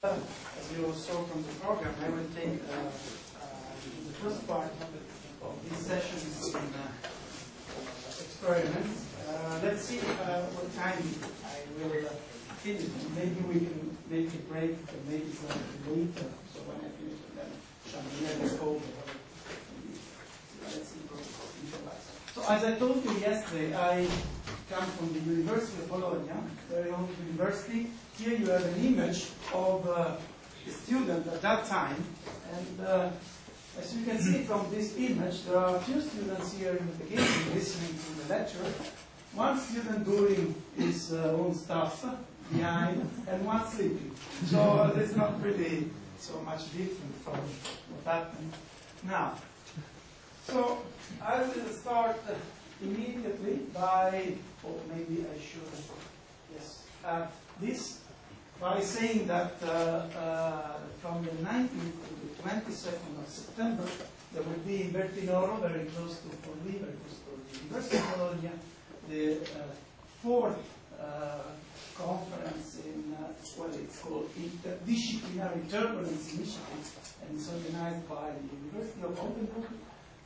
As you saw from the program, I will take the first part of these sessions in experiments. Let's see what time I will finish. Maybe we can make a break, maybe slightly later. So when I finish, then Chandelier will go. Let's see. So as I told you yesterday, I come from the University of Bologna, very old university. Here you have an image of a student at that time, and as you can see from this image, there are a few students here in the beginning listening to the lecture, one student doing his own stuff behind, and one sleeping. So it's not really so much different from what happened now. So I will start immediately by, or maybe I should, yes, this, by saying that from the 19th to the 22nd of September, there will be in Bertinoro, very close to Forlì, very close to the University of Bologna, the fourth conference in what it's called Interdisciplinary Turbulence Initiative, and it's organized by the University of Oldenburg,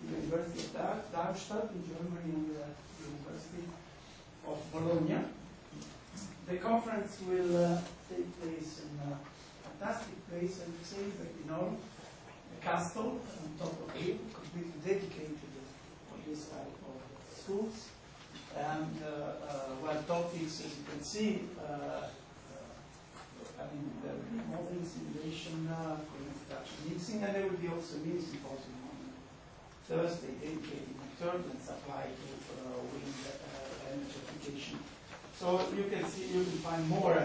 the University of Darmstadt in Germany, and the University of Bologna. The conference will take place in a fantastic place, I would say, Bertinoro, a castle on top of a hill, completely dedicated to this type of schools. And well, topics, as you can see, I mean, there will be modeling, simulation, production, mixing, and there will be also a mini symposium on Thursday dedicated to turbulence applied to wind energy application. So you can see, you can find more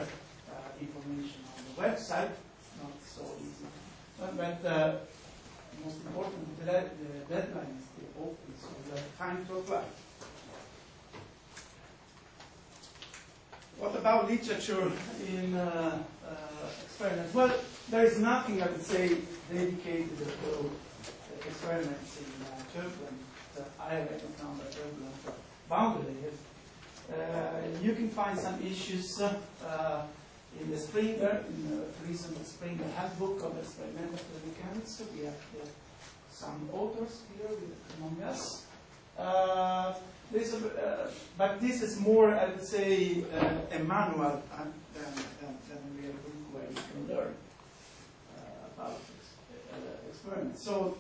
information on the website. It's not so easy, but most important, the deadline is still open, so you have time to apply. What about literature in experiments? Well, there is nothing, I would say, dedicated to experiments in turbulent, I haven't found a turbulent boundary layers. You can find some issues in the Springer, in the recent Springer Handbook of Experimental Mechanics. So we have some authors here among us. But this is more, I would say, a manual than a real book where you can learn about experiments. So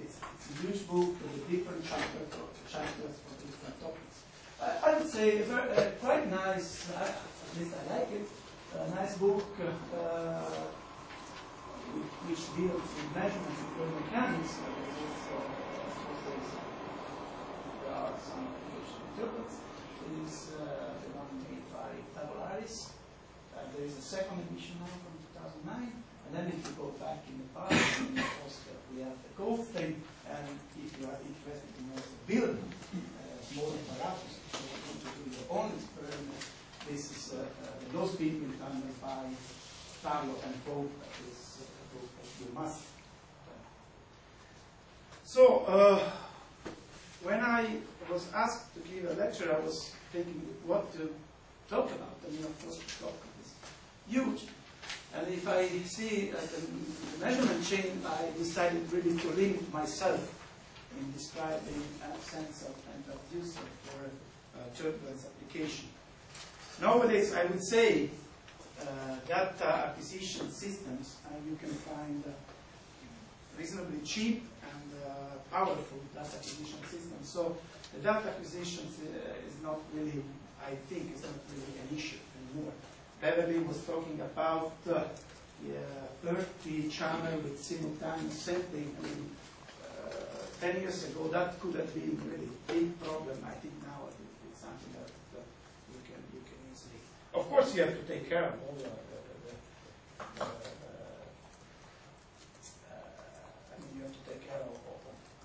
it's a huge book with different chapters for different topics. I would say quite nice, at least I like it, a nice book which deals with measurements of fluid mechanics. There are some turbulence. It is the one made by Tabularis. There is a second edition now from 2009. And then if you go back in the past, we have the Goldstein. And if you are interested in also building more apparatus to do your own experiment, this is the low speed Miltander by Tarlo and Pope. That is a book that you must. So, when I was asked to give a lecture, I was thinking what to talk about. I mean, of course, the topic is huge. And if I see the measurement chain, I decided really to limit myself in describing a sensor and transducer for turbulence application. Nowadays, I would say data acquisition systems, you can find reasonably cheap and powerful data acquisition systems. So the data acquisition is not really, I think, is not really an issue anymore. Beverly was talking about 30 channel with simultaneous sampling. I mean, 10 years ago, that could have been really a big problem. I think now it's something that you can easily. Of course, you have to take care of all I mean, you have to take care of.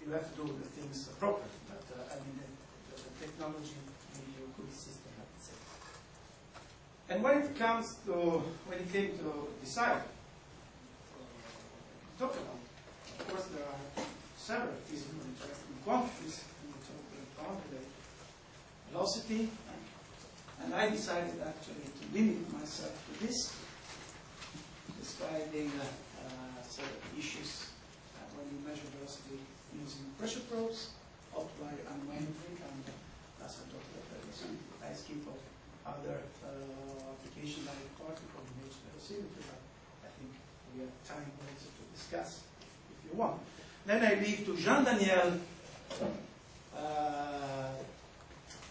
You have to do the things properly. But I mean, the technology gives you a good system, I would say. And when it came to decide, talk about, of course, there are several physical interesting quantities in the turbulent boundary velocity, and I decided actually to limit myself to this describing certain issues when you measure velocity using pressure probes, optical anemometric, and last I talked about I skip of other applications like particle image velocimeter, but I think we have time also to discuss if you want. Then I leave to Jean Daniel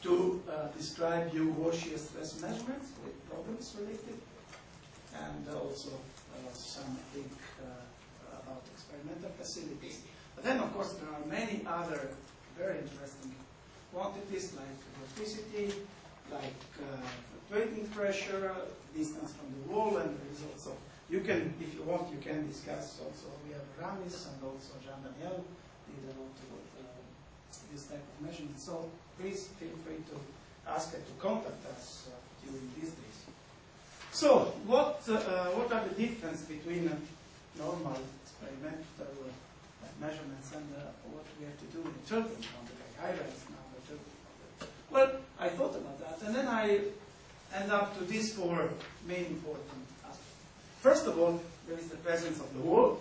to describe you wall shear stress measurements with problems related, and also something about experimental facilities. But then, of course, there are many other very interesting quantities like vorticity, like fluctuating pressure, distance from the wall, and the results of. You can, if you want, you can discuss also. We have Ramis and also Jean Daniel did a lot of this type of measurement. So please feel free to ask and to contact us during these days. So what are the difference between normal experimental measurements and what we have to do in turbulent context, like high-rise number, turbulent context? Well, I thought about that, and then I end up to these four main important aspects. First of all, there is the presence of the wall.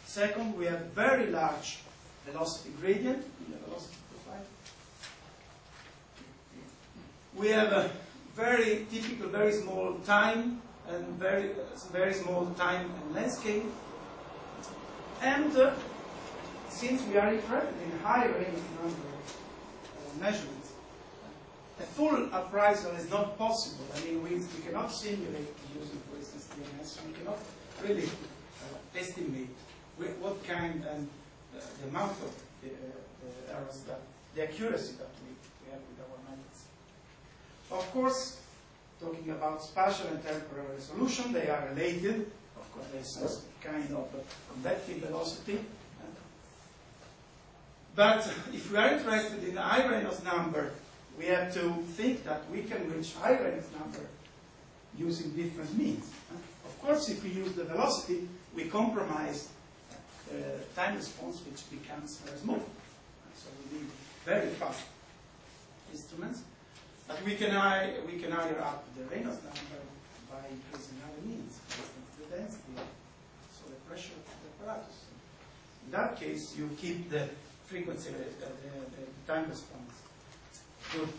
Second, we have very large velocity gradient in the velocity profile. We have a very typical, very small time, and very small time and length scale. And since we are interested in high range number of measurements, a full appraisal is not possible. I mean, we cannot simulate using, for instance, DNS. We cannot really estimate what kind and the amount of the errors, the accuracy that we have with our methods. Of course, talking about spatial and temporal resolution, they are related. Of course, there is some kind of convective velocity. But if we are interested in the high Reynolds number, we have to think that we can reach high Reynolds number using different means. Of course, if we use the velocity, we compromise time response, which becomes very small. So we need very fast instruments. But we can higher up the Reynolds number by increasing other means, for instance, the density, so the pressure of the apparatus. In that case, you keep the frequency, the time response good.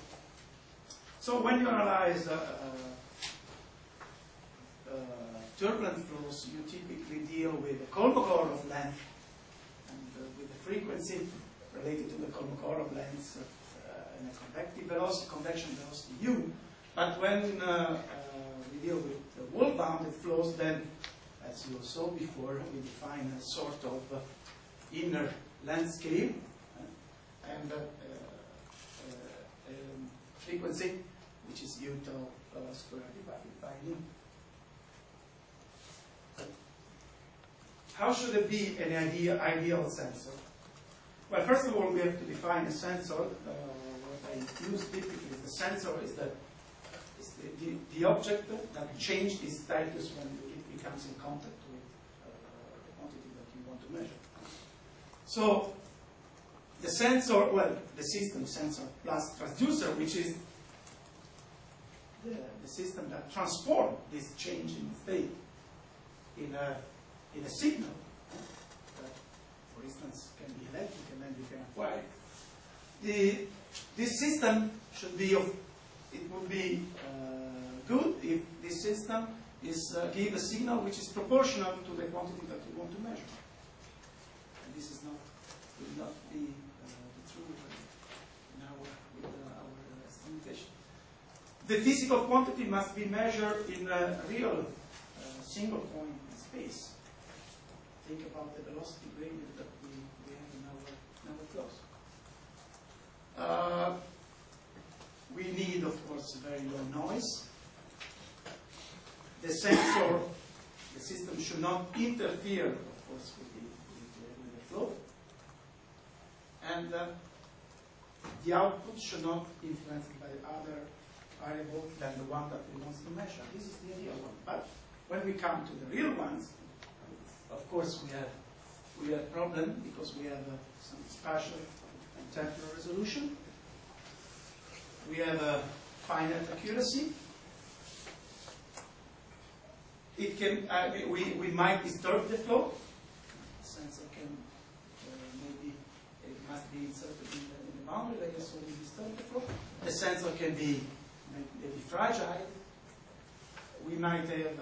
So when you analyze turbulent flows, you typically deal with the Kolmogorov length and with the frequency related to the Kolmogorov length and the convective velocity, convection velocity u. But when we deal with the wall-bounded flows, then, as you saw before, we define a sort of inner length scale and frequency, which is u tau squared divided by nu. How should it be an ideal sensor? Well, first of all, we have to define a sensor. What I use typically is the sensor is the object that changed its status when it becomes in contact with the quantity that you want to measure. So the sensor, well, the system sensor plus transducer, which is the system that transforms this change in state in a signal that, for instance, can be electric and then you can acquire. This system should be of, it would be good if this system is give a signal which is proportional to the quantity that you want to measure. And this is not, will not be true in our instrumentation. The physical quantity must be measured in a real single point in space. Think about the velocity gradient that we have in our flows. We need, of course, very low noise. The sensor, the system should not interfere, of course, with the flow. And the output should not be influenced by other variables than the one that we want to measure. This is the ideal one. But when we come to the real ones, of course, we have problem because we have some spatial and temporal resolution. We have a finite accuracy. It can, we might disturb the flow. The sensor can, maybe it must be inserted in the boundary layer, so we disturb the flow. The sensor can be maybe fragile. We might have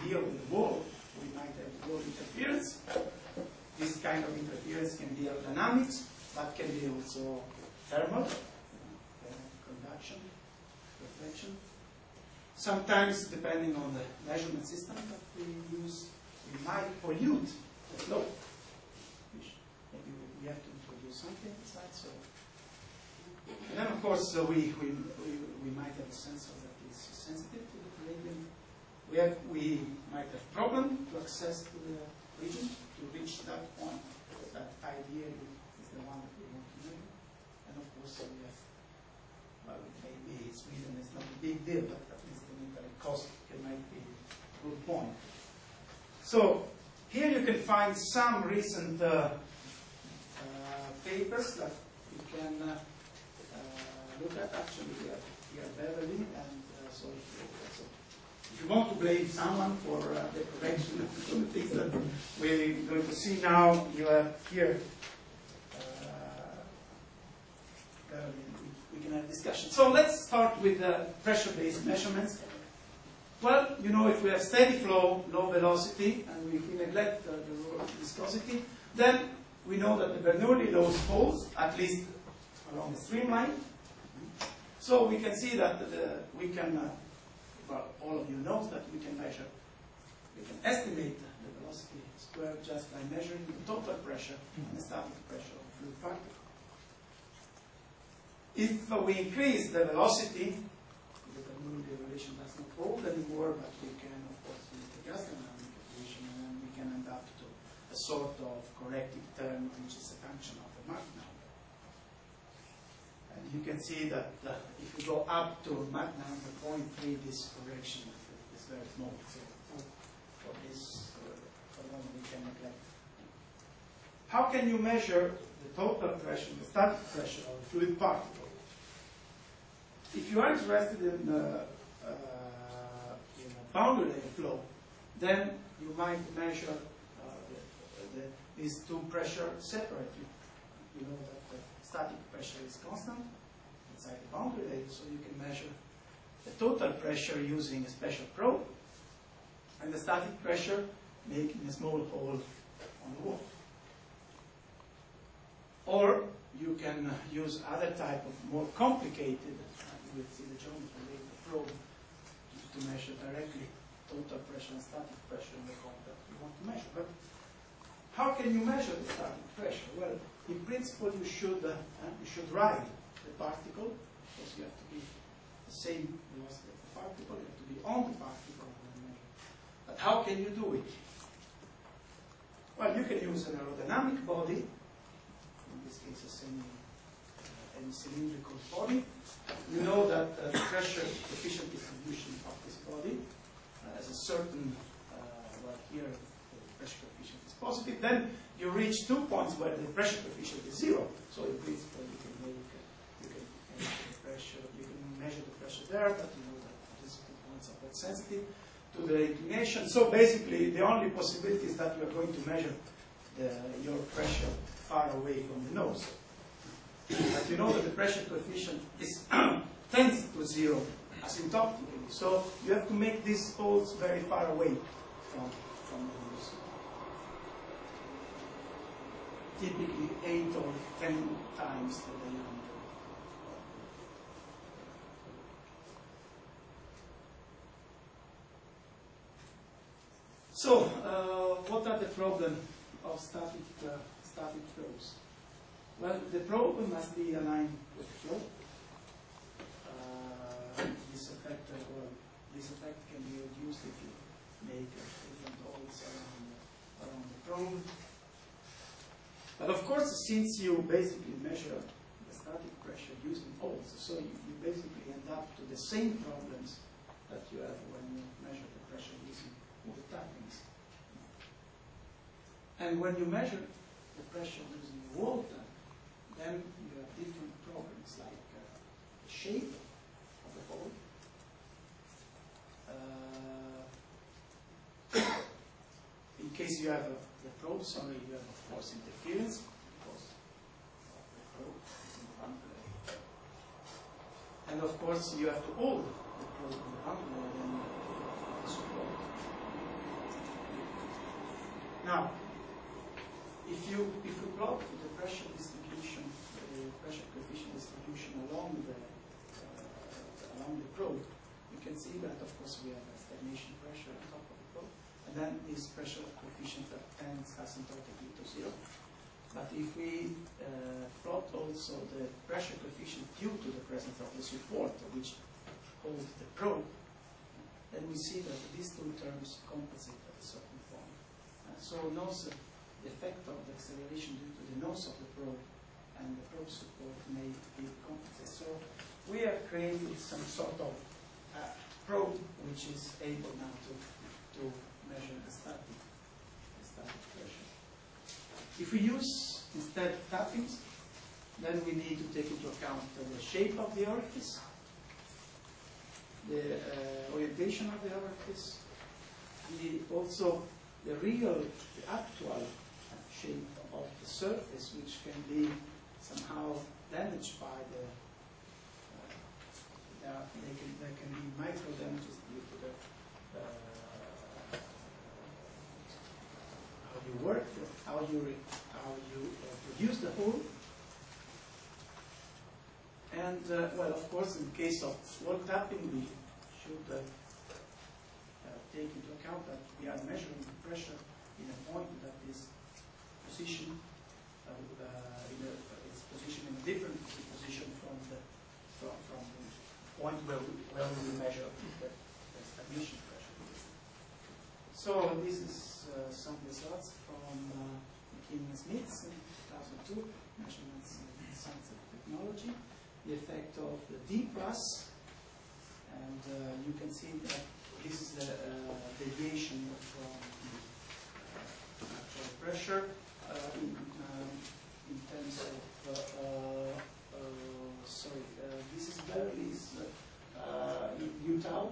deal with wall. We might have wall interference. This kind of interference can be aerodynamics, but can be also thermal, conduction, reflection. Sometimes, depending on the measurement system that we use, we might pollute the flow. Which maybe we have to introduce something inside. So, and then of course we might have a sensor that is sensitive to the gradient. We might have problem to access to the region to reach that point. That ideally is the one that we want to measure. And of course we have, well, maybe Sweden is not a big deal, but at least the military cost might be a good point. So here you can find some recent papers that you can look at. Actually, we are Beverly, and so if you want to blame someone for the correction of some things that we're going to see now, you have here. We can have discussion. So let's start with pressure-based measurements. Well, you know, if we have steady flow, low velocity, and we neglect the viscosity, then we know that the Bernoulli laws hold, at least along the streamline. So we can see that we can, well, all of you know that we can measure, we can estimate the velocity squared just by measuring the total pressure and the static pressure of a fluid particle. If we increase the velocity, the Bernoulli relation does not hold anymore, but we can, of course, use the gas dynamic equation, and then we can end up to a sort of corrective term, which is a function of the Mach number. And you can see that if we go up to Mach number 0.3, this correction is very small. So for this, for the moment, we can neglect. How can you measure the total pressure, the static pressure of a fluid particle? If you are interested in a boundary layer flow, then you might measure these two pressures separately. You know that the static pressure is constant inside the boundary layer, so you can measure the total pressure using a special probe, and the static pressure making a small hole on the wall. Or you can use other type of more complicated, you will see the geometry later, probe to measure directly total pressure and static pressure in the contact you want to measure. But how can you measure the static pressure? Well, in principle, you should ride the particle, because you have to be the same velocity of the particle, you have to be on the particle when you measure. But how can you do it? Well, you can use an aerodynamic body, in this case a semi-cylindrical body. You know that the pressure coefficient distribution of this body has a certain, well, here the pressure coefficient is positive. Then you reach 2 points where the pressure coefficient is 0. So in principle, you can measure the pressure there, but you know that these 2 points are both sensitive to the inclination. So basically, the only possibility is that you are going to measure your pressure far away from the nose. But you know that the pressure coefficient is tends to 0 asymptotically. So you have to make these holes very far away from the nose. Typically 8 or 10 times the diameter. So, what are the problems of static flows? Well, the probe must be aligned with the flow. This effect can be reduced if you make different holes around the probe. But of course, since you basically measure the static pressure using holes, so you basically end up to the same problems that you have when you measure the pressure using wood tappings. And when you measure the pressure using a wall tap, then you have different problems like the shape of the hole, case you have the probe, sorry, you have of course interference, because the probe is in one plane. And of course you have to hold the probe in one plane and then support. Now, if you plot the pressure distribution, the pressure coefficient distribution along the probe, you can see that of course we have a stagnation pressure on top of the probe, and then this pressure coefficient tends asymptotically to zero. But if we plot also the pressure coefficient due to the presence of the support, which holds the probe, then we see that these two terms compensate at a certain point. So nose, the effect of the acceleration due to the nose of the probe and the probe support may be compensated. So we have created some sort of probe which is able now to measure the static pressure. If we use instead tappings, then we need to take into account the shape of the orifice, the orientation of the orifice, also the actual shape of the surface, which can be somehow damaged by there can be micro damages due to the how you work, how you produce the hole. And well, of course, in case of wall tapping, we should take into account that we are measuring the pressure in a point that is positioned it's positioned in a different position from the point where we measure the stagnation pressure. So this is some results from McKinney and Smith in 2002, measurements in science and technology. The effect of the D plus, and you can see that this is the deviation from the actual pressure in terms of sorry, this is Beverly's U-tau.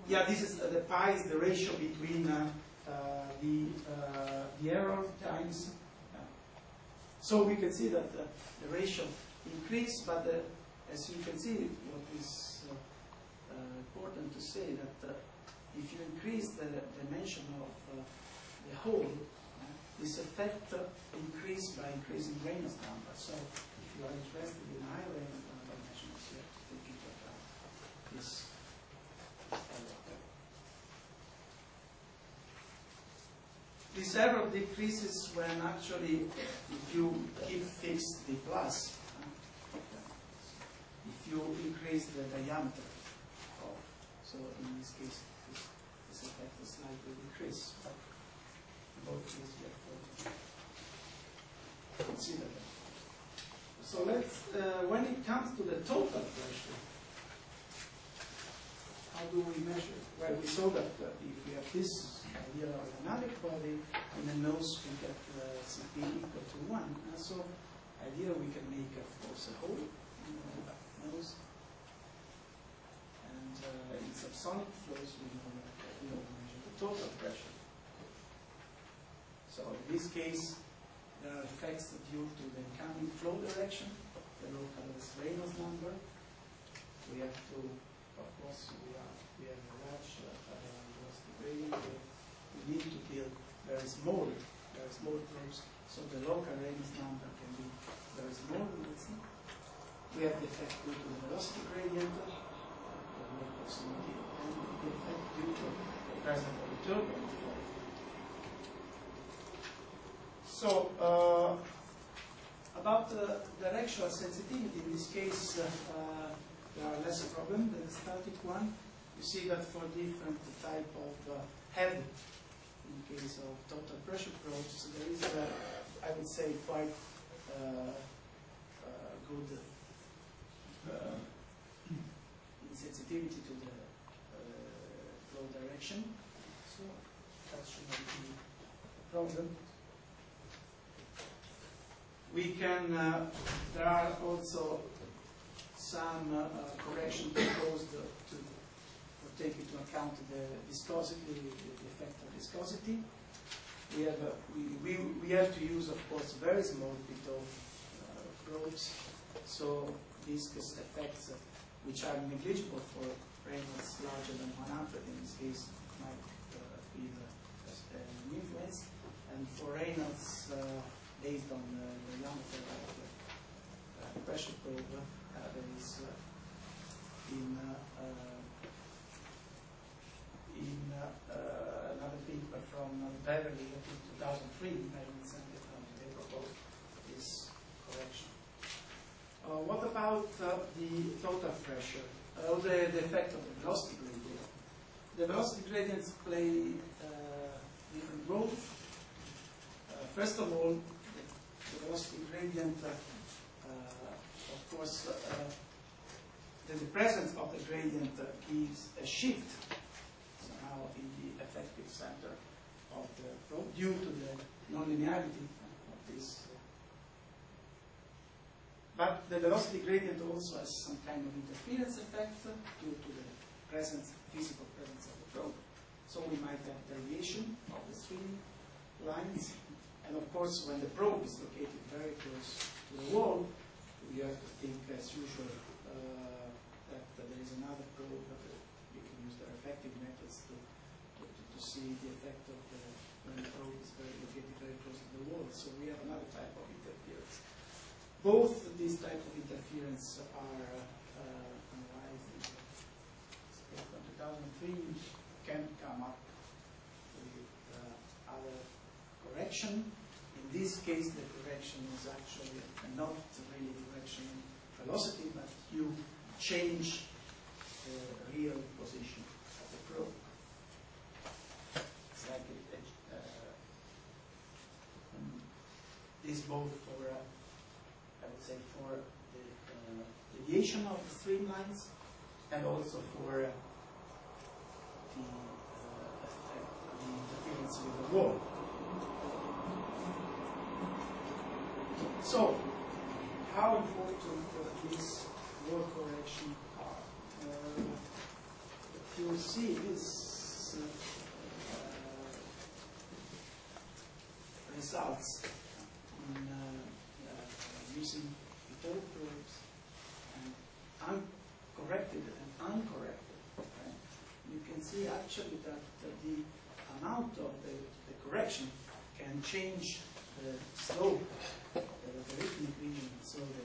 Yeah, this is the pi is the ratio between the error times. So we can see that the ratio increased, but as you can see, what is important to say that if you increase the dimension of the hole, this effect increased by increasing Reynolds number. So if you are interested in high Reynolds number measurements, you have to take into account this error. This error decreases when actually, if you keep fixed the plus, if you increase the diameter of, so in this case, this effect is slightly decreased, but in both cases you have to consider that. So let's, when it comes to the total pressure, how do we measure? Well, we saw that if we have this idea of an analytic body, in the nose we get Cp equal to 1. And so ideally we can make, of course, a hole in the nose. And in subsonic flows we measure the total pressure. So in this case, there are effects due to the incoming flow direction, the local Reynolds number. We have to, of course, we have a large velocity gradient. We need to build very small probes, so the local Reynolds number can be very small. We have the effect due to the velocity gradient, the low proximity, and the effect due to the presence of the turbulent flow. So, about the directional sensitivity, in this case, there are less problems than the static one. You see that for different type of head, in case of total pressure probes, there is, I would say, quite good insensitivity to the flow direction. So that should not be a problem. We can, there are also some correction proposed to account the viscosity, the effect of viscosity. We have to use, of course, very small bit of probes, so viscous effects which are negligible for Reynolds larger than 100 in this case might be an influence, and for Reynolds based on the diameter of the pressure probe, there is in another paper from Beverly in 2003, measurements and they proposed this correction. What about the total pressure? The effect of the velocity gradient. The velocity gradients play different roles. First of all, the velocity gradient, of course, the presence of the gradient gives a shift somehow in the effective center of the probe due to the nonlinearity of this. But the velocity gradient also has some kind of interference effect due to the physical presence of the probe. So we might have variation of the streamlines. And of course, when the probe is located very close to the wall, you have to think, as usual, that there is another probe, but you can use the reflective methods to see the effect of when the probe is located very close to the wall. So we have another type of interference. Both these types of interference are analyzed in the paper 2003, can come up with other correction. In this case, the correction is actually not really correction in velocity, but you change the real position of the probe. It's like this both for, I would say, for the deviation of the streamlines and also for the interference with the wall. So, how important these wall correction are? If you see these results in using whole probes and uncorrected and uncorrected, right? You can see actually that the amount of the correction can change the slope, the logarithmic region, so the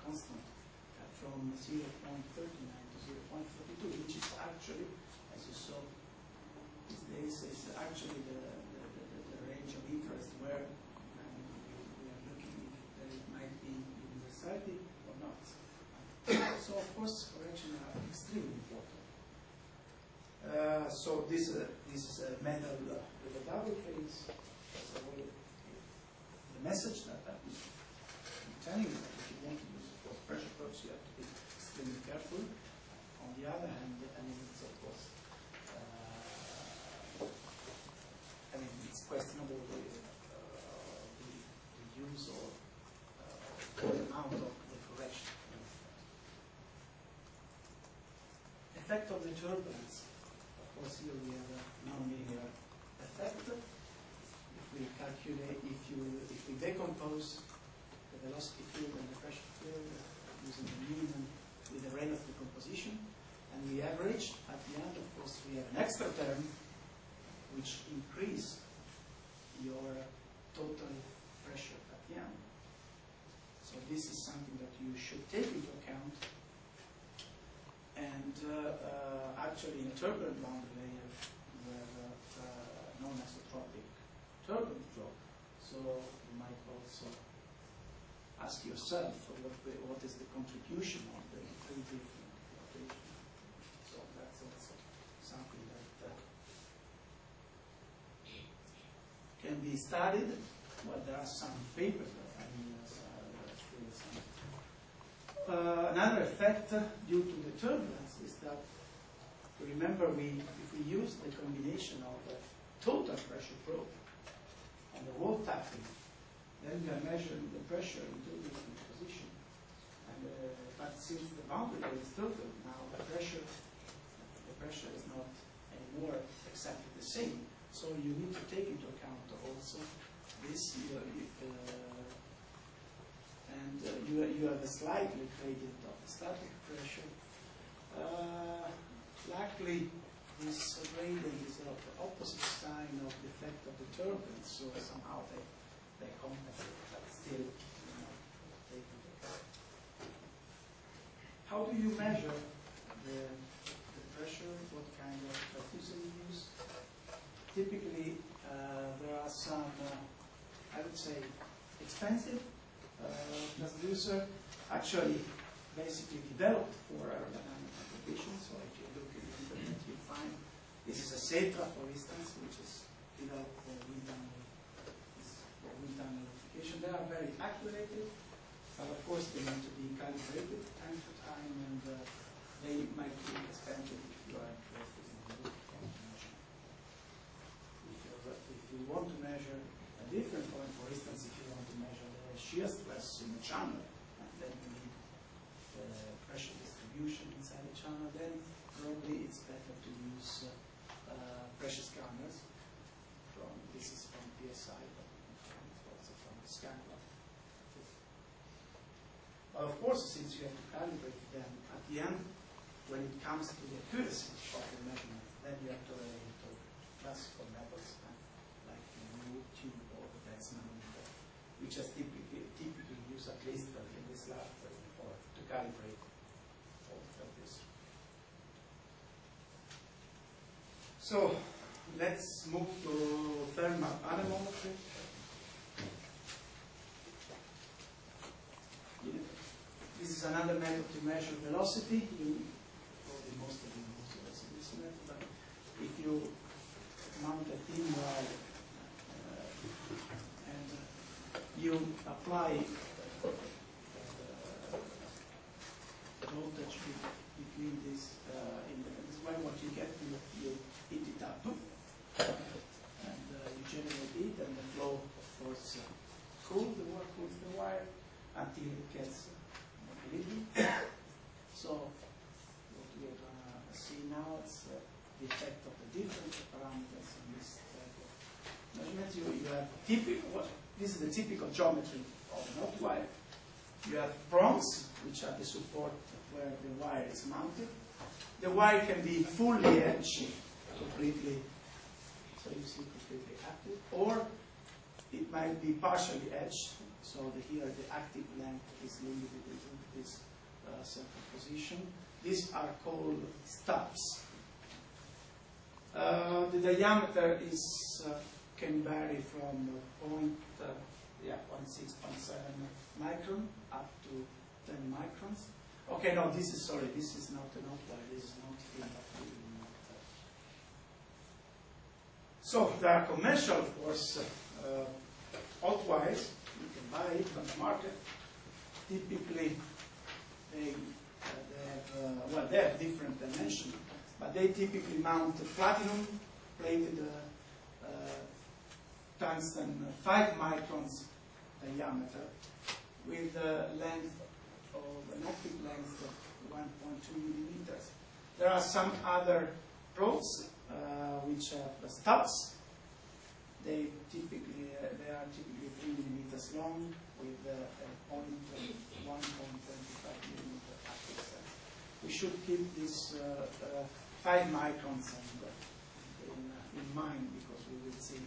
constant from 0.39 to 0.42, which is actually, as you saw these days, is actually the range of interest where we are looking if there might be universality or not. So of course correction are extremely important. So this is a metal with a double phase. So the message that I'm telling you that if you want to use force pressure probes, you have to be extremely careful. On the other hand, I mean, it's of course, I mean, it's questionable the use or the amount of the correction. Effect of the turbulence. Of course, here we have a nonlinear effect. If we calculate, if we decompose the velocity field and the pressure field using the minimum with the Reynolds decomposition, and we average at the end, of course, we have an extra term which increase your total pressure at the end. So this is something that you should take into account. And actually, in a turbulent boundary layer, you have non-isotropic turbulent flow. So you might also ask yourself what is the contribution of the three different rotations. So that's also something that can be studied. Well, there are some papers that I mean, another effect due to the turbulence is that, remember, if we use the combination of the total pressure probe and the wall tapping, then we are measuring the pressure in two different positions. And but since the boundary layer is total, now the pressure is So you need to take into account also this, you have a slightly gradient of static pressure. Luckily, this gradient is of the opposite sign of the effect of the turbulence, so somehow they compensate, but still, take into account. How do you measure the pressure? What kind of transducer you use? Typically, there are some, I would say, expensive transducer, actually basically developed for aerodynamic applications. So if you look at the internet, you find this is a Setra, for instance, which is developed for wind tunnel application. They are very accurate, but of course they need to be calibrated time to time, and they might be expensive if you are interested in the root cause measurement. If you want to measure a different point, for instance, if you want to measure the shear stress in the channel, and then you need the pressure distribution inside the channel, then probably it's better to use pressure scanners. This is from PSI, but it's also from ScanGlass. But of course, since you have to calibrate them at the end, when it comes to the accuracy of the measurement, then you have to relate to classical methods, like the new tube or the Wetzman method, which is typically used at least in this lab to calibrate all of this. So let's move to thermal anemometry. This is another method to measure velocity. Probably most of you use this method, but if you mount a thin wire and you apply voltage between this, this way, what you get, you heat it up, and you generate heat, and the flow, of course, cools the wire until it gets so what we are going to see now is the effect of the different parameters in this type of measurements. You have typical, this is the typical geometry of an optic wire. You have prongs, which are the support where the wire is mounted. The wire can be fully edged, completely, so you see completely active, or it might be partially edged. So here the active length is limited into this central position. These are called stubs. The diameter can vary from 0.6, 0.7 micron up to 10 microns. Okay, no, this is not an outlier. This is not film. So there are commercial, of course, outliers. You can buy it on the market. Typically, they have different dimensions, but they typically mount platinum plated tungsten 5 microns diameter with a length of an optic length of 1.2 millimeters. There are some other probes which have stubs. They are typically 3 millimeters long with a 1.25 millimeter active length. We should keep this 5 microns in mind, because we will see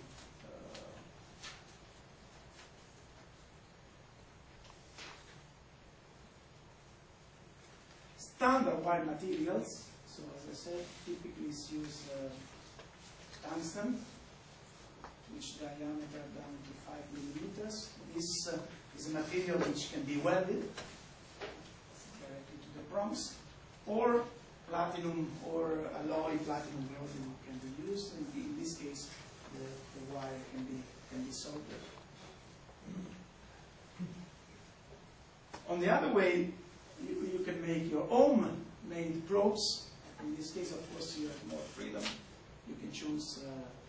standard wire materials. So as I said, typically is used tungsten, which diameter down to 5 millimeters. This is a material which can be welded directly to the prongs, or platinum or alloy platinum welding can be used. And in this case, the wire can be soldered. On the other way, you can make your own made probes. In this case, of course, you have more freedom. You can choose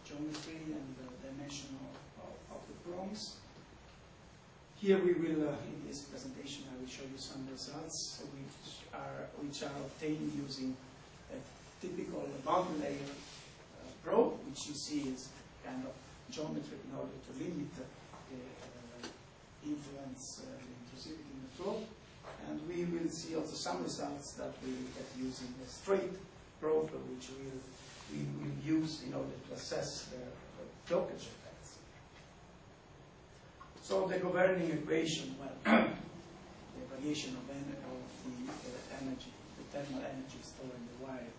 geometry and the dimension of the prongs. Here we will, in this presentation, I will show you some results which are obtained using a typical boundary layer probe, which you see is kind of geometry in order to limit the influence, the intrusivity in the flow. And we will see also some results that we will get using a straight probe, which we will use in order to assess the blockage effects. So the governing equation, well, the variation of the energy, the thermal energy stored in the wire,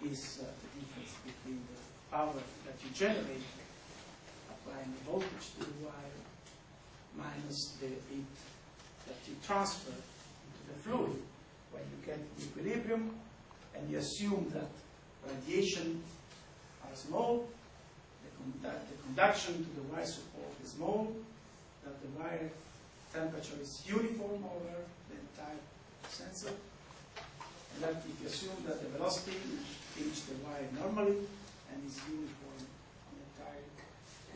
is the difference between the power that you generate applying the voltage to the wire minus the heat that you transfer into the fluid when you get the equilibrium, and you assume that radiation are small, the conduction to the wire support is small, that the wire temperature is uniform over the entire sensor, and that if you assume that the velocity reaches the wire normally and is uniform on the entire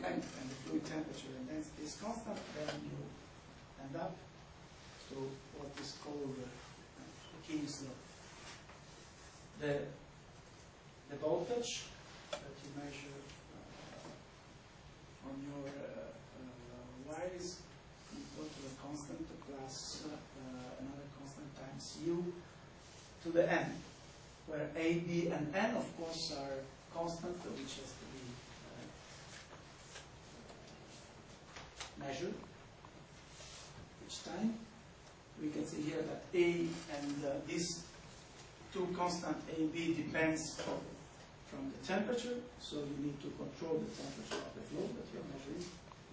length, and the fluid temperature and density is constant, then you end up to what is called the King's law. The voltage that you measure on your wire is equal to the constant plus another constant times U to the N, where A, B, and N, of course, are constant, which has to be measured each time. We can see here that A and these two constant A, B depends from the temperature, so you need to control the temperature of the flow that you are measuring.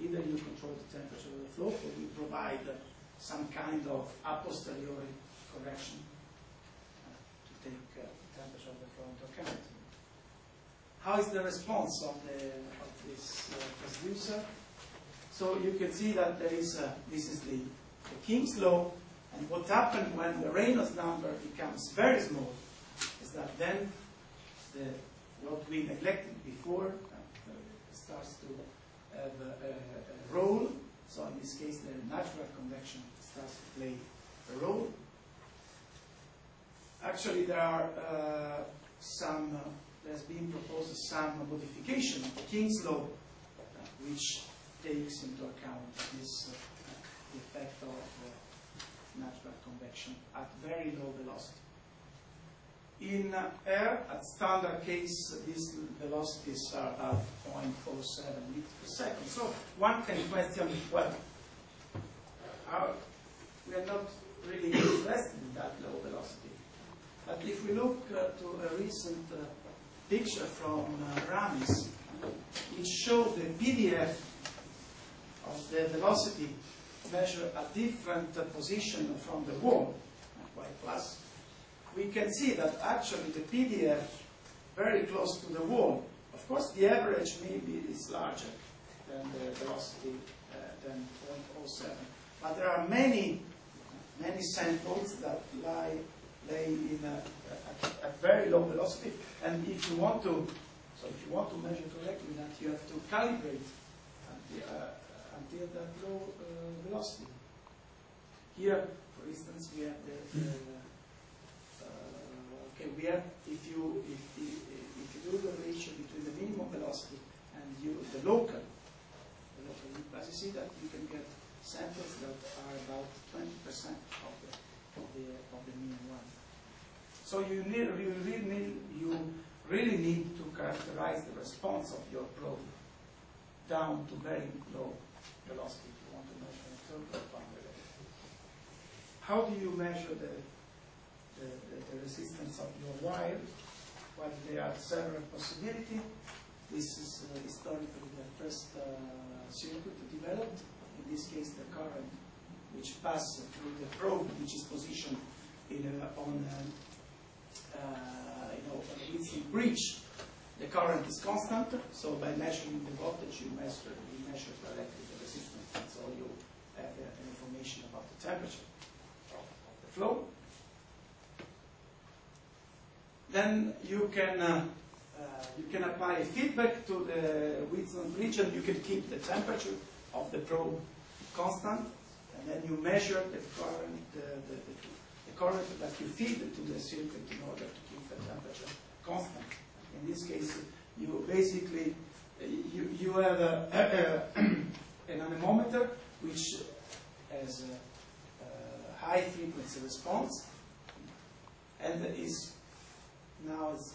Either you control the temperature of the flow, or you provide some kind of a posteriori correction to take the temperature of the flow into account. How is the response of this transducer? So you can see that there is this is the King's law, and what happened when the Reynolds number becomes very small is that then what we neglected before starts to have a role. So in this case, the natural convection starts to play a role. Actually, there are there's been proposed some modification of the King's law, which takes into account this effect of natural convection at very low velocity. In air, at standard case, these velocities are at 0.07 meters per second. So one can question, well, we are not really interested in that low velocity. But if we look to a recent picture from Ramis, it showed the PDF of the velocity measured at different position from the wall, Y plus. We can see that actually the PDF very close to the wall. Of course, the average maybe is larger than the velocity than 0.07. But there are many samples that lay in a very low velocity. And if you want to, measure correctly, that you have to calibrate until that low velocity. Here, for instance, we have we have if you do the ratio between the minimum velocity and the local heat, as you see that you can get samples that are about 20% of the mean one. So you really need to characterize the response of your probe down to very low velocity if you want to measure a total boundary. How do you measure the resistance of your wire? Well, there are several possibilities. This is historically the first circuit developed. In this case, the current which passes through the probe, which is positioned on a Wheatstone bridge. The current is constant, so by measuring the voltage, you measure directly the resistance, and so you have information about the temperature of the flow. Then you can apply a feedback to the Wheatstone bridge, and you can keep the temperature of the probe constant, and then you measure the current, the current that you feed to the circuit in order to keep the temperature constant. In this case, you basically you you have an anemometer which has a high frequency response, and is now it's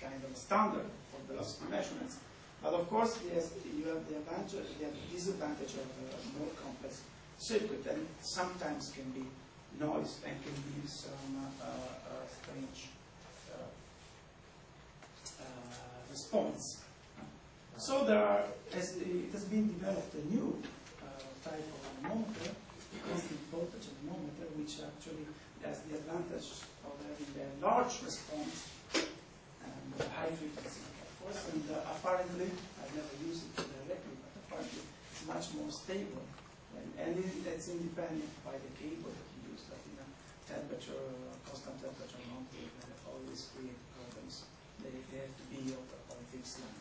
kind of a standard for velocity measurements. But of course, yes, you have the advantage, the disadvantage of a more complex circuit, and sometimes can be noise and can give some strange response. So there are, it has been developed a new type of anemometer, constant voltage anemometer, which actually has the advantage of having a large response and high frequency, of course. And apparently, I've never used it directly, but apparently it's much more stable. And it's independent by the cable that you use, like in a temperature, constant temperature mounted, always create problems. They have to be on a fixed line.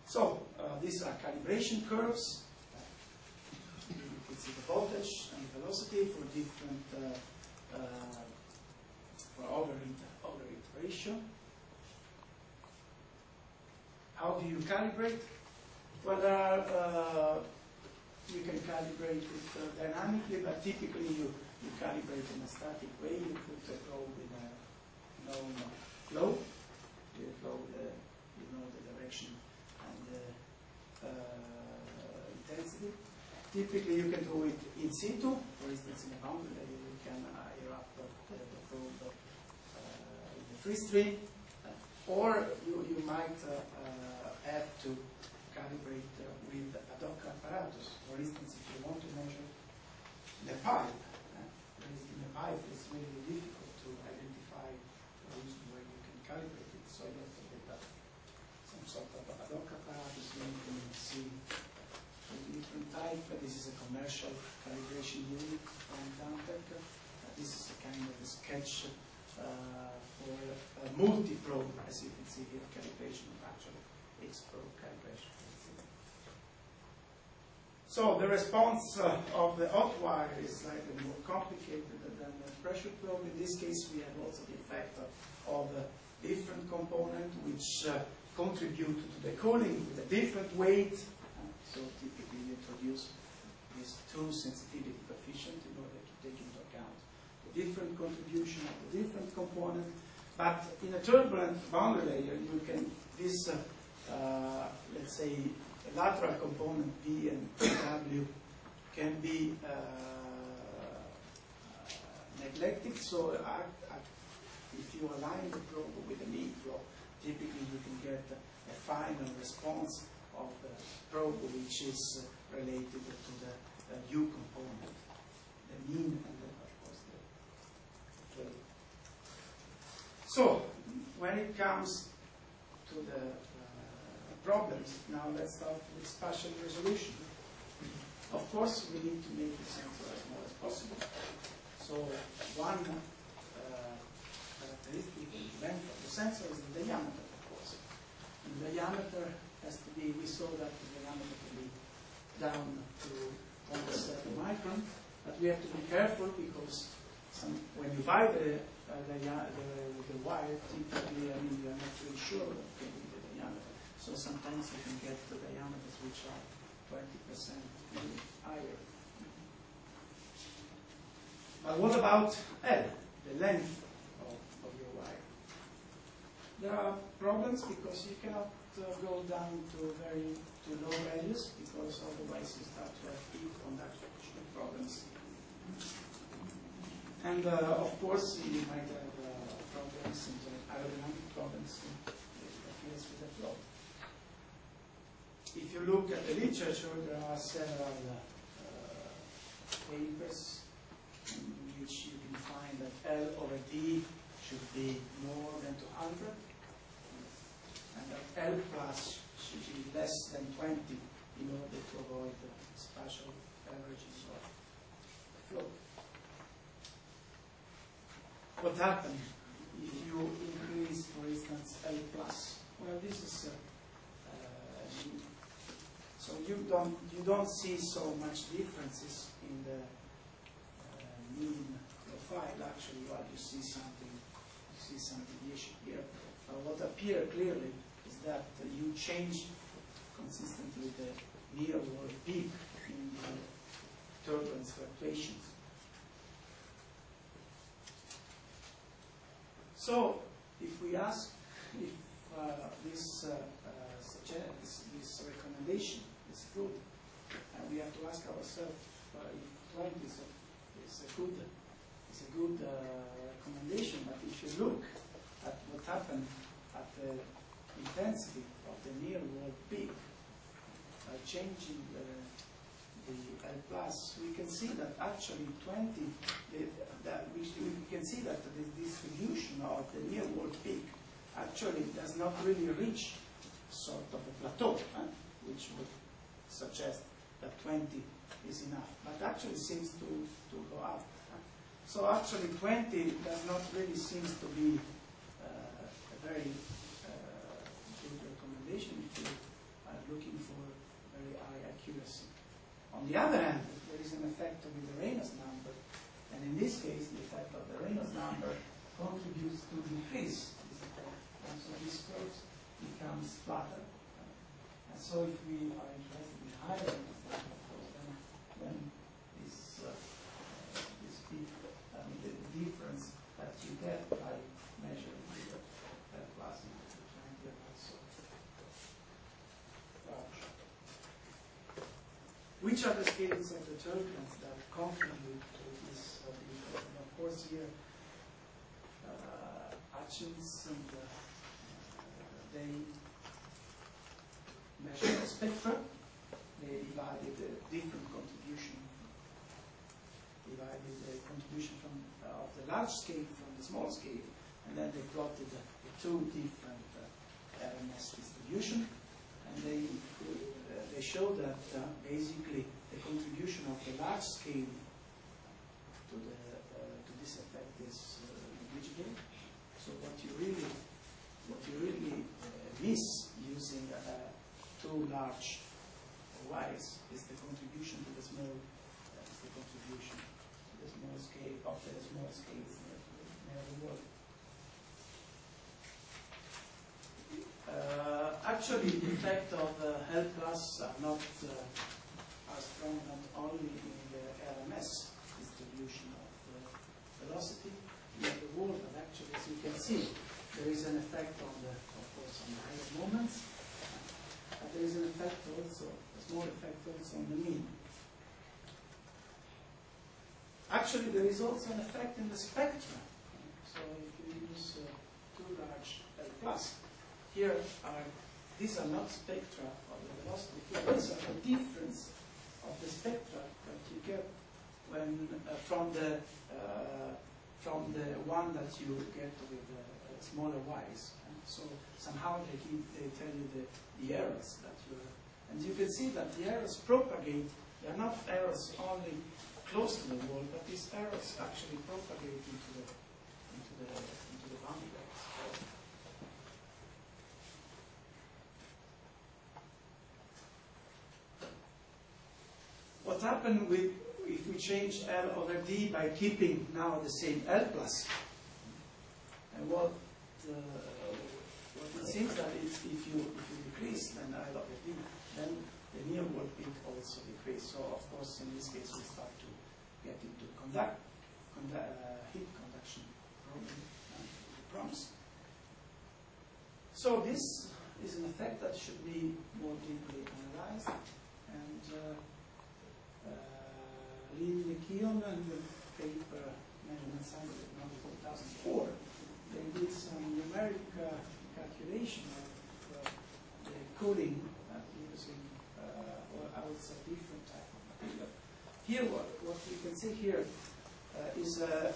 So, these are calibration curves. You can see the voltage and the velocity for different, for overheat ratio. How do you calibrate? Well, there are, you can calibrate it dynamically, but typically you calibrate in a static way. You put a probe in a known flow. You flow you know the direction and the intensity. Typically, you can do it in situ. For instance, in a boundary layer, you can air up the probe in the free stream, or you might have to calibrate with ad hoc apparatus. For instance, if you want to measure the pipe, in the pipe it's really difficult to identify the region where you can calibrate it, so you have to get some sort of ad hoc apparatus where you can see a different type. This is a commercial calibration unit from Dantec. This is a kind of a sketch for a multi-probe, as you can see here, calibration of actual X-probe calibration. So the response of the hot wire is slightly more complicated than the pressure probe. In this case, we have also the effect of a different component which contribute to the cooling with a different weight. So typically you introduce these two sensitivity coefficients in order to take into account the different contribution of the different component. But in a turbulent boundary layer, you can, this, let's say, the lateral component V and W can be neglected. So if you align the probe with the mean flow, typically you can get a final response of the probe which is related to the U component, the mean and then of course the flow. So when it comes to the problems, now let's start with spatial resolution. Of course, we need to make the sensor as small as possible. So one characteristic element of the sensor is the diameter, of course. And the diameter has to be, we saw that the diameter can be down to 0.7 micron, but we have to be careful because when you buy the wire, typically, I mean, you are not really sure what can be the diameter. So sometimes you can get the diameters which are 20% higher. But what about L, the length of your wire? There are problems because you cannot go down to low values, because otherwise you start to have heat conduction problems. And of course you might have problems, aerodynamic problems with the flow. If you look at the literature, there are several papers in which you can find that L over D should be more than 200, and that L plus should be less than 20 in order to avoid the spatial averaging of the flow. What happens if you increase, for instance, L plus? Well, this is so you don't see so much differences in the mean profile. Actually, well, you see some deviation here. what appears clearly is that you change consistently the near wall peak in the turbulence fluctuations. So, if we ask if this recommendation is good, we have to ask ourselves if 20 is a good recommendation. But if you look at what happened at the intensity of the near wall peak by changing the L plus, we can see that actually 20, we can see that the distribution of the near wall peak actually does not really reach sort of a plateau, which would suggest that 20 is enough, but actually seems to go up. So actually 20 does not really seem to be a very good recommendation if you are looking for very high accuracy. On the other hand, there is an effect with the Reynolds number, and in this case the effect of the Reynolds number contributes to decrease this effect, and so this curve becomes flatter. And so if we are interested in higher Reynolds number, of course, then this peak, the difference that you get by measuring the plasma to 20 are also large. Which are the scales of the turbulence that contribute to this difference? And of course here, Hutchins and they measured the spectra. They divided the different contribution, from of the large scale from the small scale, and then they plotted the two different RMS distribution, and they showed that basically the contribution of the large scale to this effect is negligible. So what you really miss using two large Y's is the contribution to the small scale of the small scales near the world. Actually, the effect of L plus are not as strong not only in the RMS distribution of the velocity near the world, but actually, as you can see, there is an effect on the, of course, on the higher moments, but there is an effect also, a small effect also on the mean. Actually, there is also an effect in the spectra. So if you use two large L plus, here these are not spectra of the velocity field. These are the difference of the spectra that you get when from the one that you get with smaller y's. So somehow they tell you the errors that you are, and you can see that the errors propagate. They are not errors only close to the wall, but these errors actually propagate into the boundary layers. What happened if we change L over D by keeping now the same L plus? And what it seems that if you decrease then L over D, then the near wall peak also decreases. So of course in this case we start to get into heat conduction problems. So this is an effect that should be more deeply analyzed, and Lee Keown and the paper Measurement Science number 2004, they did some numeric calculation of the cooling using, or I would say, different type of material. Here, what we can see here is a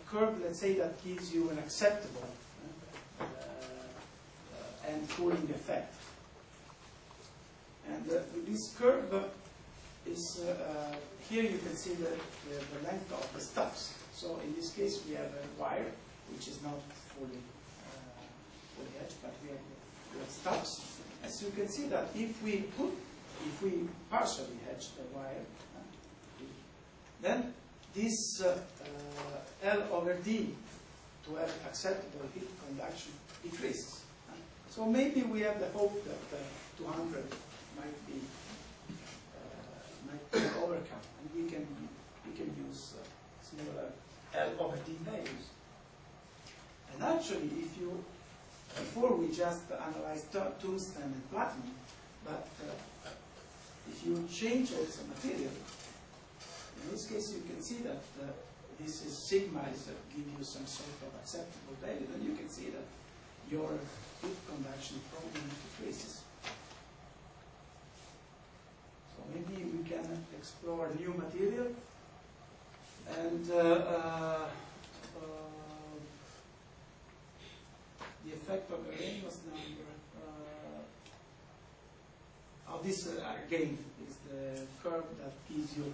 curve, let's say, that gives you an acceptable and cooling effect. And with this curve is here you can see the length of the stubs. So in this case we have a wire which is not fully hedged, but we have stubs. As you can see that if we partially hedge the wire, then this L over D to have acceptable heat conduction decreases. So maybe we have the hope that 200 might be overcome, and we can use smaller L over D values. And actually, if you before we just analyzed tungsten and platinum, but if you change also material, in this case you can see that this is sigma is give you some sort of acceptable value, then you can see that your heat conduction probably decreases. So maybe we can explore new material and the effect of the Reynolds number. This again is the curve that gives you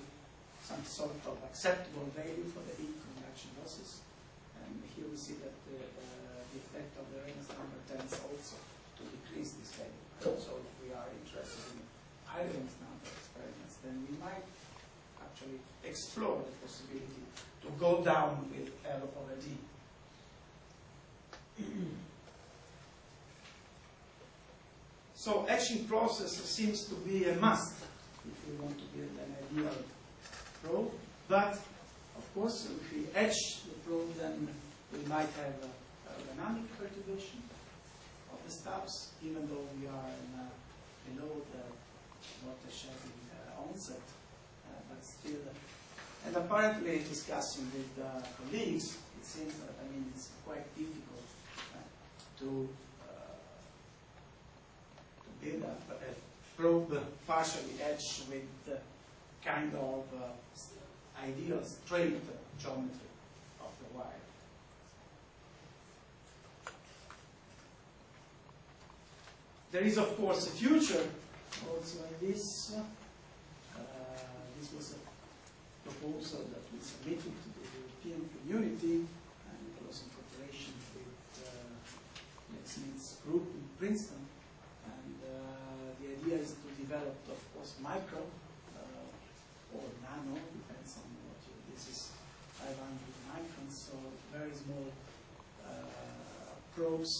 some sort of acceptable value for the heat conduction losses. And here we see that the effect of the Reynolds number tends also to decrease this value. So if we are interested in high Reynolds number experiments, then we might actually explore the possibility to go down with L over D. So etching process seems to be a must if we want to build an ideal probe. But of course, if we etch the probe, then we might have a dynamic perturbation of the stubs, even though we are below the watershed onset. But still, and apparently discussing with colleagues, it seems that it's quite difficult to build up a probe partially etched with the kind of ideal straight geometry of the wire. There is, of course, a future also in this. This was a proposal that we submitted to the European community, and it was in cooperation with Lex Smith's group in Princeton. And the idea is to develop, of course, micro or nano, depends on what this is 500 microns, so very small probes.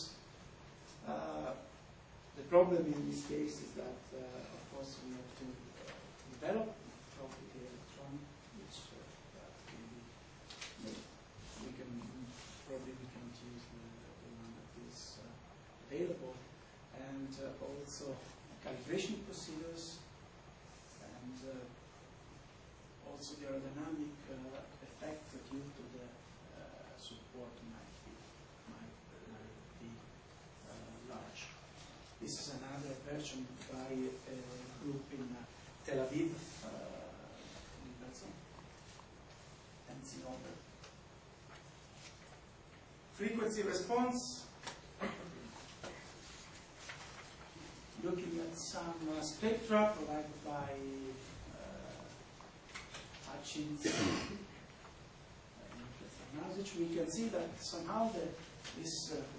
The problem in this case is that, of course, we have to develop properly the electron, which we can probably we can use the one that is available, and also calibration procedures, and also the aerodynamic effect due to the support might be large. This is another version by a group in Tel Aviv, and Zinnober. Frequency response. Looking at some spectra provided by Hutchins and we can see that somehow we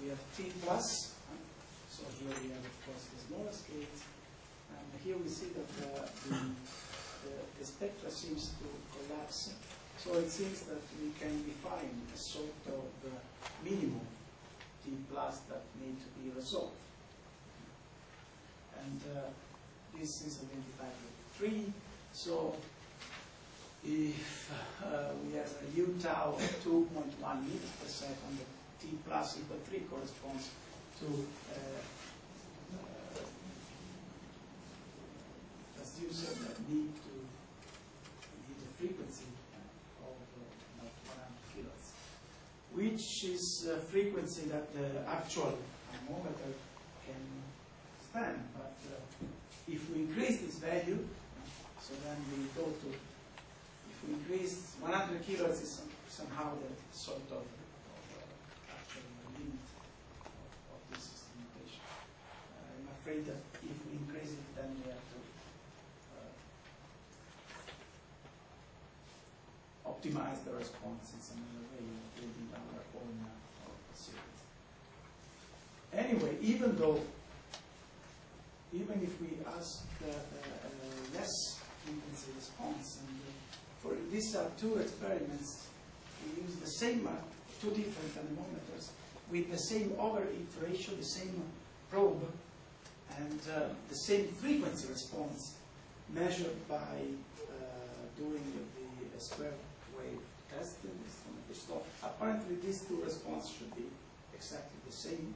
have T plus. So here we have, of course, the smaller scales. And here we see that the spectra seems to collapse. So it seems that we can define a sort of minimum T plus that need to be resolved. And this is identified with 3. So if we have a U tau of 2.1 meters per second, T plus equal 3 corresponds to transducer that need a frequency of about 100 kilohertz, which is a frequency that the actual thermometer can stand. But if we increase this value, so then we go to, if we increase 100 kilohertz is somehow the sort of actual limit of this instrumentation. I'm afraid that if we increase it, then we have to optimize the response in some other way, including our own series. Anyway, even if we ask less frequency response, and for these are 2 experiments, we use the same two different anemometers with the same overheat ratio, the same probe, and the same frequency response measured by doing the square wave test in this one. So apparently these two responses should be exactly the same.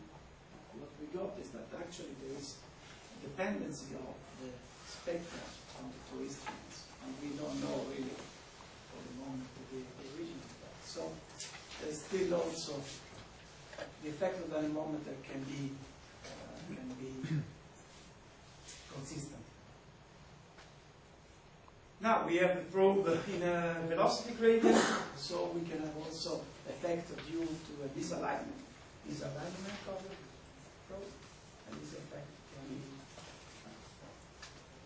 What we got is that actually there is a dependency of the spectra on the two instruments, and we don't know really for the moment the origin of that. So there's still also the effect of the anemometer can be consistent. Now we have the probe in a velocity gradient, so we can have also effect due to a misalignment of the probe, and this effect can be, you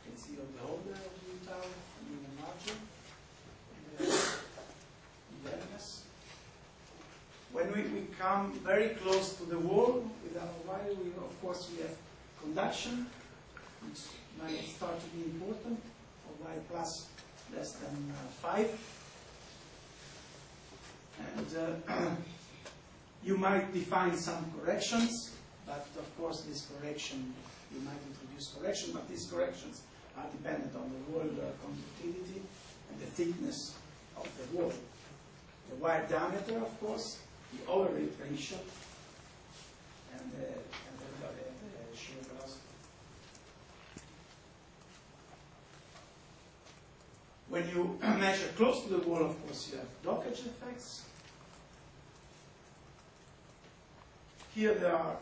can see on the holder of the tower, and even larger, when we come very close to the wall with our wire, of course we have conduction, which might start to be important, for y plus less than 5. And you might define some corrections, but of course this correction, you might introduce correction, but these corrections are dependent on the wall conductivity and the thickness of the wall. The wire diameter, of course, the overheat ratio, and the shear velocity. When you measure close to the wall, of course, you have blockage effects. Here there are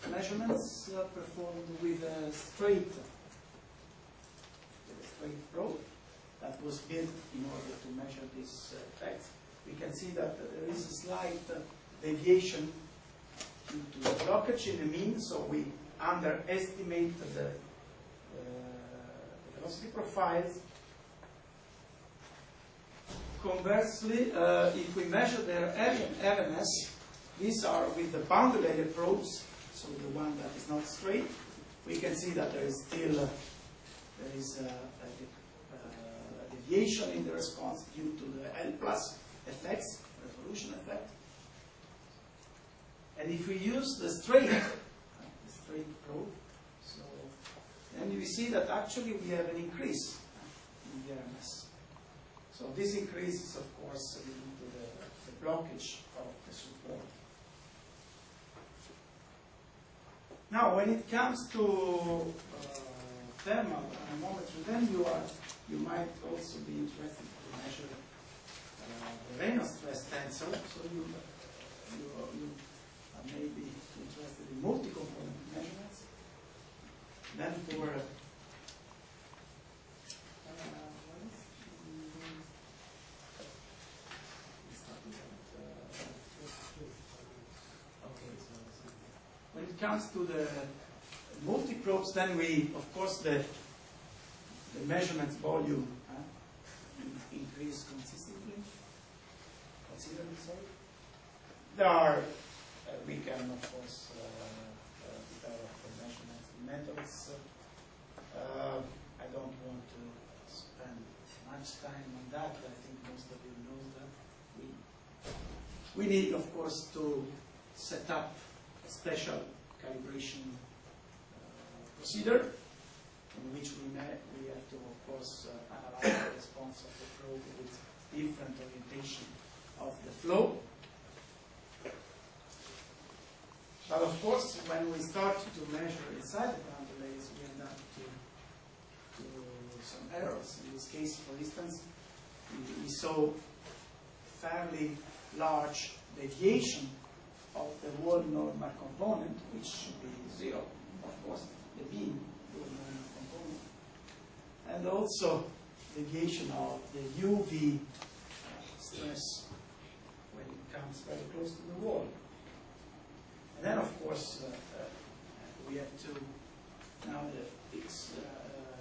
measurements performed with a straight probe that was built in order to measure these effects. We can see that there is a slight deviation due to the blockage in the mean, so we underestimate the velocity profiles. Conversely, if we measure their evenness, these are with the boundary layer probes, so the one that is not straight, we can see that there is still a deviation in the response due to the L plus effects, resolution effect. And if we use the straight probe, so then we see that actually we have an increase in the RMS. So this increase is, of course, due to the blockage of the support. Now, when it comes to thermal anemometry, then you might also be interested to measure the Reynolds stress tensor. So you may be interested in multi-component measurements. Then for when it comes to the multi-probes, then we, of course, the measurement volume increase consistently, considerably. Sorry. There are, we can, of course, develop the measurement methods. I don't want to spend much time on that. I think most of you know that. We need, of course, to set up a special calibration procedure in which we have to, of course, analyze the response of the probe with different orientation of the flow. But of course, when we start to measure inside the boundary layers, we end up to some errors. In this case, for instance, we saw fairly large deviation of the wall normal component, which should be 0, of course, the beam wall normal component. And also deviation of the UV stress when it comes very close to the wall. And then, of course, we have to, now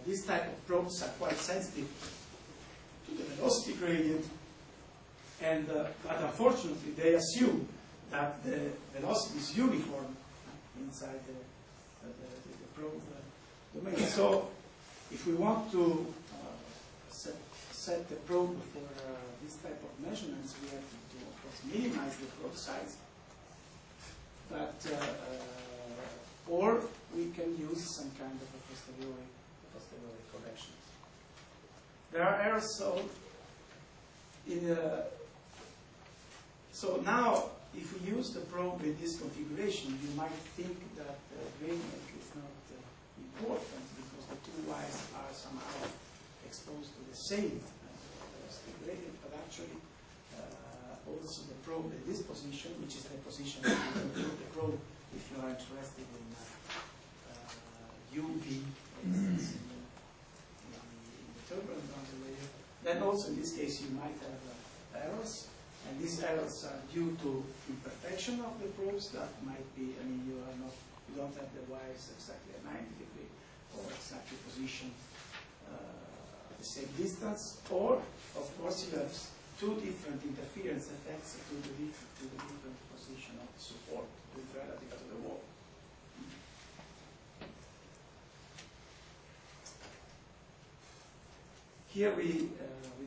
this type of probes are quite sensitive to the velocity gradient, and but unfortunately they assume that the velocity is uniform inside the probe domain. So if we want to set the probe for this type of measurements, we have to, of course, minimize the probe size. But, or we can use some kind of a posteriori corrections. There are errors, so now, if we use the probe with this configuration, you might think that gradient is not important because the two wires are somehow exposed to the same gradient, but actually also the probe in this position, which is the position that you can put the probe if you are interested in UV, for instance, in the turbulent boundary layer. Then also in this case you might have errors, and these errors are due to imperfection of the probes that might be, I mean, you don't have the wires exactly at 90 degrees or exactly positioned at the same distance, or of course you have two different interference effects to the different position of the support with relative to the wall. Here we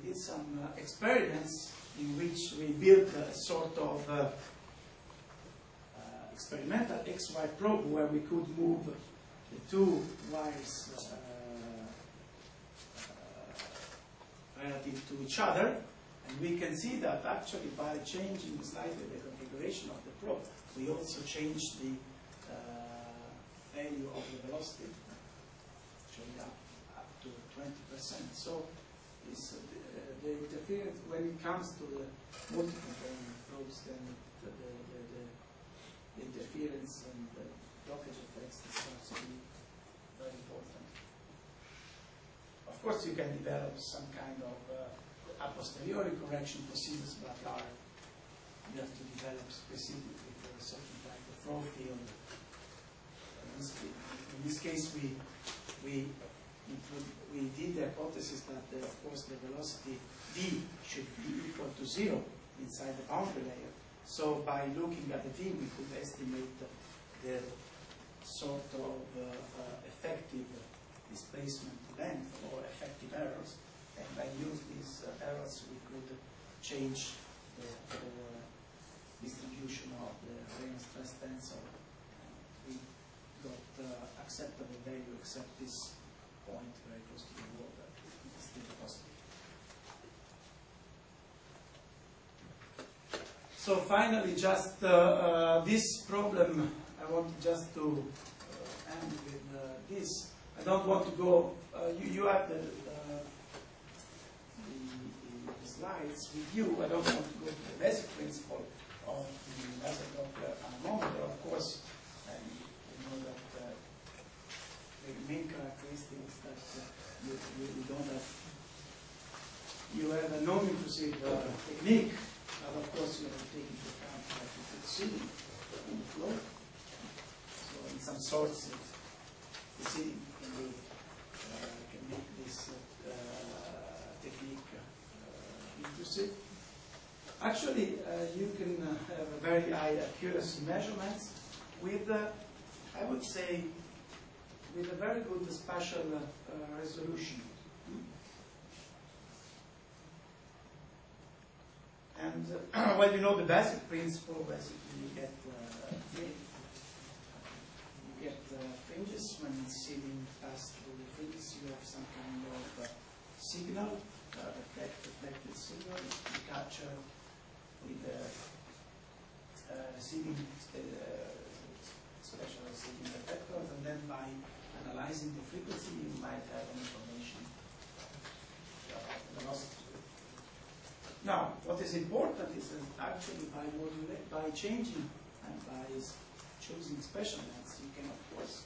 did some experiments in which we built a sort of experimental XY probe where we could move the two wires relative to each other, and we can see that actually by changing slightly the configuration of the probe, we also changed the value of the velocity, actually up to 20%. So the interference, when it comes to the multi-component probes, then the interference and the blockage effects starts to be very important. Of course, you can develop some kind of a posteriori correction procedures, but you have to develop specifically for a certain type of flow field. In this case, we did the hypothesis that, of course, the velocity v should be equal to 0 inside the boundary layer. So by looking at the v, we could estimate the sort of effective displacement length or effective errors. And by using these errors, we could change the distribution of the Rayleigh stress tensor. We got acceptable value except this point very close to the wall that is still positive. So finally, just this problem, I want just to end with this. I don't want to go, you have the slides with you. I don't want to go to the basic principle of the laser Doppler anemometer. Of course, you know that the main characteristic is that you don't have, you have a non-intrusive technique, but of course you have to take into account that you put sealing on the floor. So in some sorts, the sealing can make this technique intrusive. Actually, you can have a very high accuracy measurements with, I would say, with a very good spatial resolution. And well, you know the basic principle. Basically, you get fringes when sealing pass through the fringes. You have some kind of signal, reflected signal. You capture with the sealing special sealing detectors, and then by analyzing the frequency, you might have information about the velocity. Now, what is important is that actually by changing and by choosing special lengths, you can of course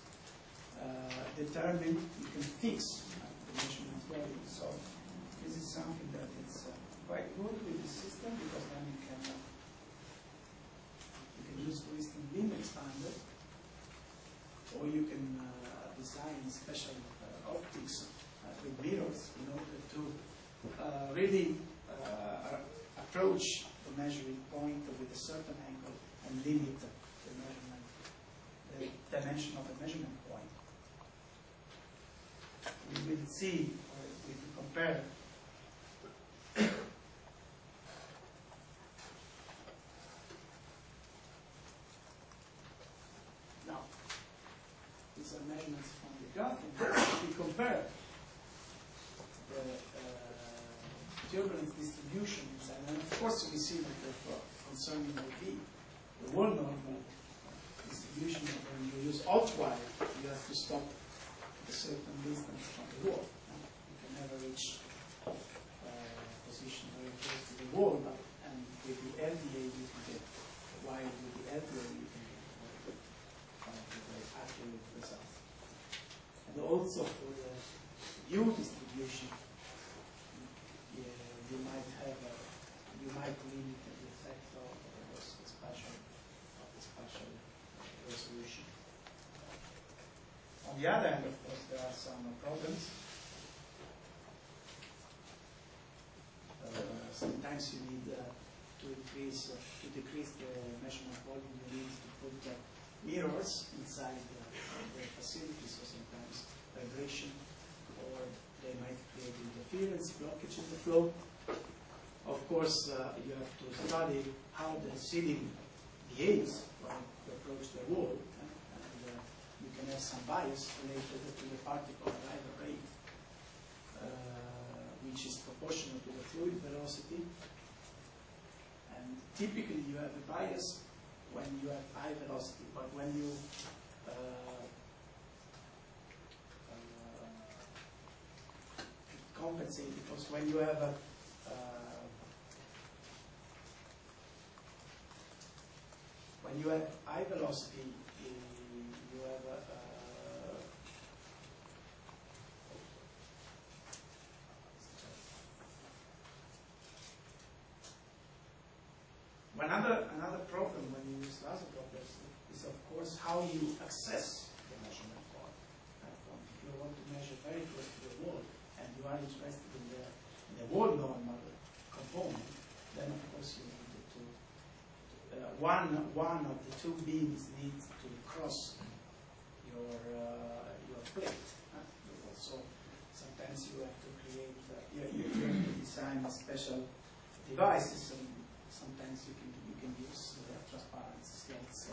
determine, you can fix the measurement value. So this is something that is quite good with the system, because then you can use, for instance, beam expander, or you can design special optics with mirrors in order to really approach the measuring point with a certain angle and limit the measurement, the dimension of the measurement point. We will see, if we compare measurements from the graphing, we compare the turbulence distribution inside. And of course, we see that the concerning will be the wall normal distribution. When you use outwire, you have to stop at a certain distance from the wall. You can never reach a position very close to the wall, but and with the LDA you can get, while with the LDA you can get very accurate results. And also for the U distribution, you might have you might limit the effect of the spatial resolution. On the other hand, of course, there are some problems. Sometimes you need to decrease the measurement volume. You need to put mirrors inside the facility, so sometimes vibration, or they might create interference, blockage in the flow. Of course, you have to study how the ceiling behaves when you approach the wall, and you can have some bias related to the particle arrival rate, which is proportional to the fluid velocity. And typically you have a bias when you have high velocity, but when you compensate, because when you have a when you have high velocity, you have another problem when you use laser droplets is, of course, how you access the measurement point. If you want to measure very close to the wall and you are interested in the wall normal component, then of course you need to one of the two beams needs to cross your plate. So sometimes you have to create you have to design special devices, and sometimes you can use transparent slots.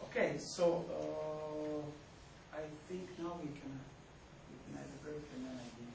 Okay, so I think now we can have a break, and then I give